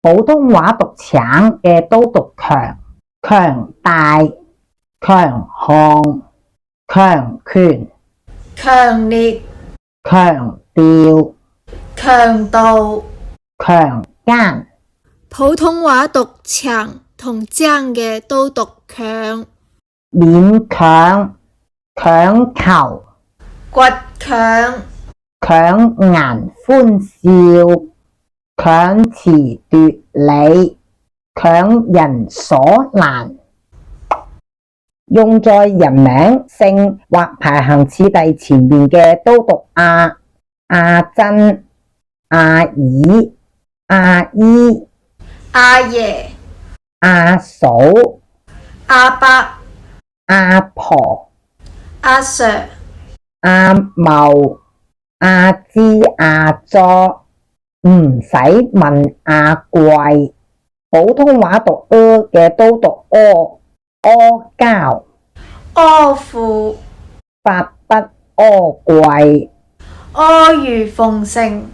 普通話讀橙嘅都讀強，強大、強項、強權、強烈、強調、強度、強姦。普通話讀強同正嘅都讀強，勉強、強求、倔強、強顏歡笑、強詞奪理、強人所難。用在人名、姓或排行次第前面嘅都讀阿、阿珍、阿姨、阿姨、阿爺、阿嫂、阿伯、阿婆、阿 Sir、阿茂、阿芝、阿咗，唔使問阿貴。普通話讀嘅都讀柯，阿膠、阿父、發不阿貴。阿諛奉承。